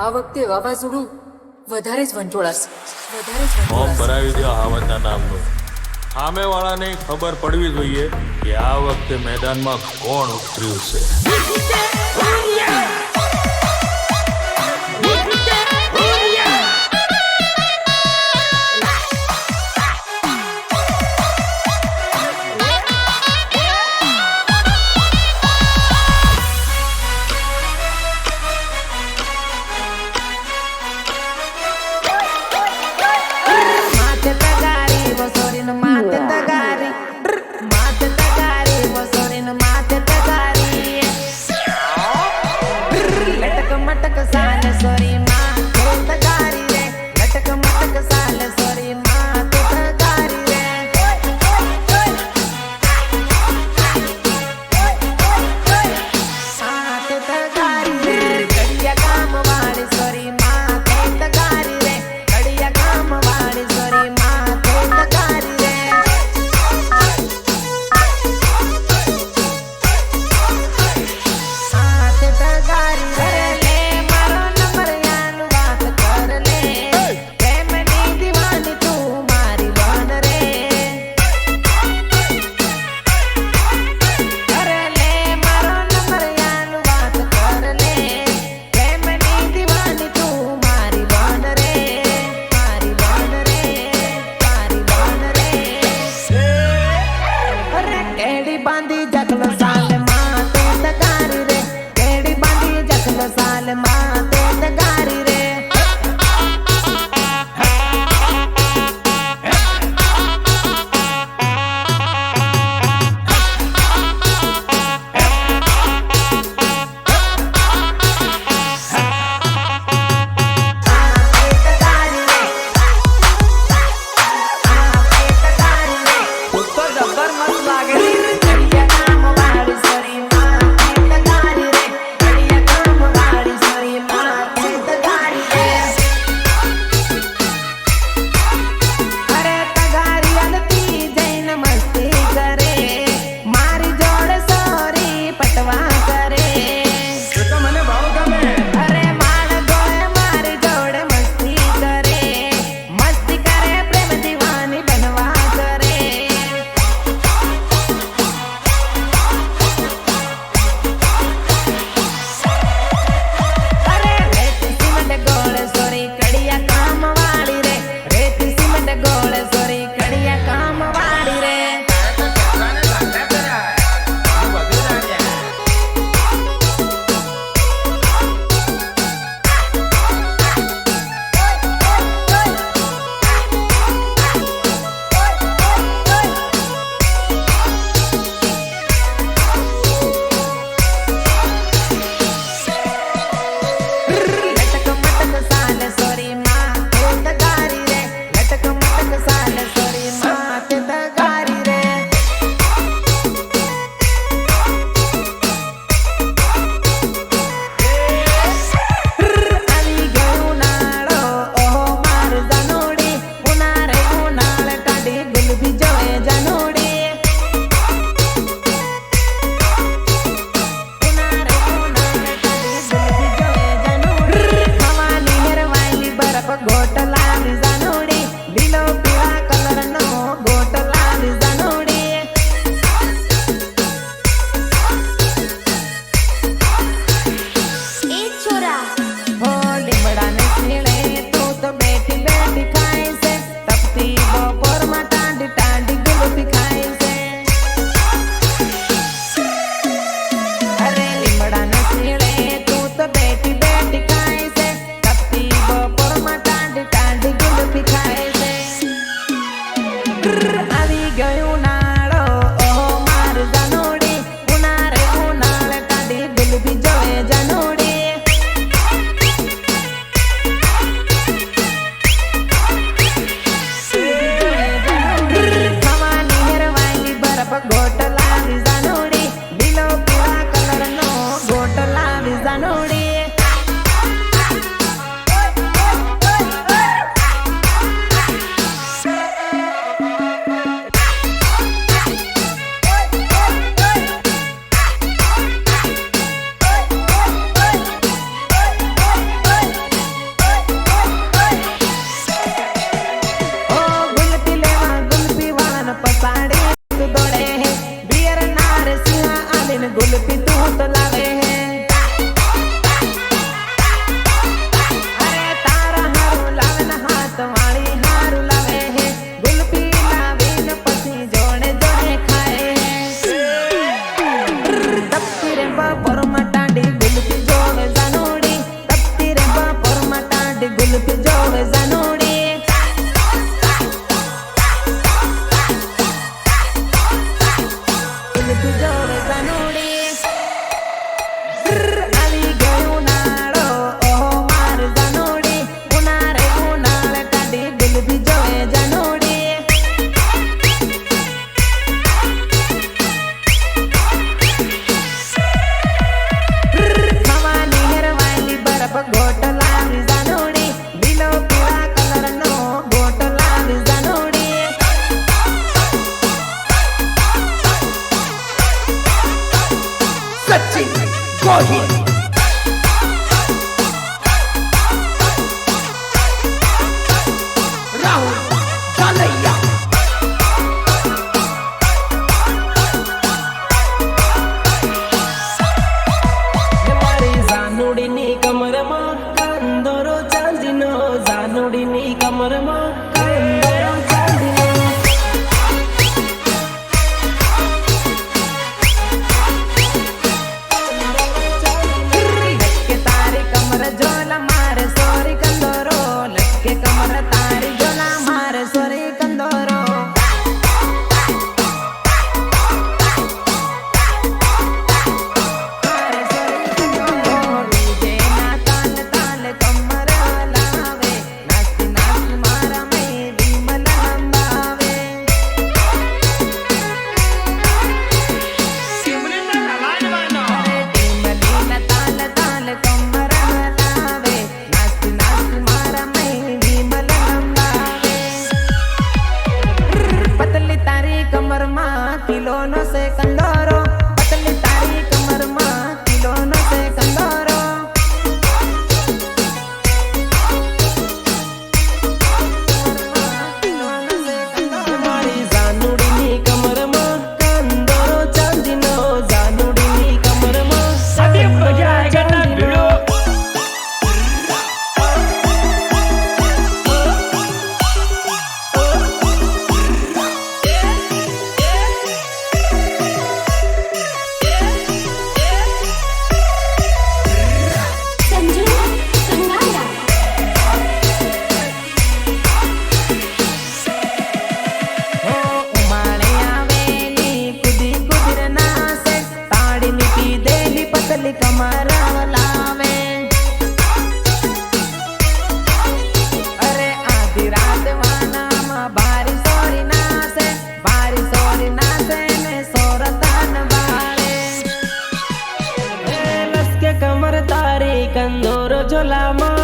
આ વખતે વાવાઝોડું વધારે જ વંટોળાશે. ફોર્મ ભરાવી દો હાવનના નામનું. સામેવાળાને ખબર પડવી જોઈએ કે આ વખતે મેદાનમાં કોણ ઉતર્યું છે. જબર મસ્ત લાગે. સાડી તું દોડે હે બિયર નાર સિંહ આલીન ગુલપી તું તો લાવે હે અરે તારા હારું લાવન હાથ વાળી હારું લાવે હે ગુલપી લાવીને પછી જોડે જોડે ખાય હે તપતી રે બપોર મટાડી ગુલપી જોવે જાનોડી તપતી રે બપોર મટાડી ગુલપી જોવે જાનોડી ગુલપી જોવે જાનોડી આવી ગયો ઉનાળો ઓહો માર જાનોડી ઉનાળે ઉનાળે કાઢી ગુલપી જોવે જાનોડી ખાવાની હેરવાયેલી બરફ ગોટ લાવી જાનોડી લીલો પીળા કલરનો ગોટ લાવી જાનોડી સચિન ગોહિલ રાહુલ જાલૈયા મારી જાનુડીની કમરમાં કંદોરો ચાંદીનો જાનુડીની કમરમાં કંદોરો ચાંદીનો લટકે તારી કમર જોલા મારે સોરી કંદોરો લટકે કમર તારી જોલા મારે સોરી કંદોરો મારે સોરી કંદોરો ડીજે ના તાલ તાલ કમર હલાવે નાચતી નાચતી મારા મેં વિમલ હંબાવે ટીમલીના તાલ તાલ કમર હલાવે નાચતી નાચતી મારા મેં વિમલ હંબાવે પતલી તારી કમરમાં કિલોનો સે કંદોરો પતલી તારી કમરમાં કિલોનો સે કંદોરો મારી જાનુડીની કમરમાં કંદોરો ચાંદીનો જાનુડીની કમરમાં કંદોરો ચાંદીનો સંજુ સંગાયા ઉમાળે આવેલી કુદી કુદીર નાસે તાળીની પીધેલી પતલી કમર લાવે અરે આધી રાત વાનામાં બારી સોરી નાસે ને સોરતાન બાળે લસકે કમર તારી કંદોરો ઝોલામાં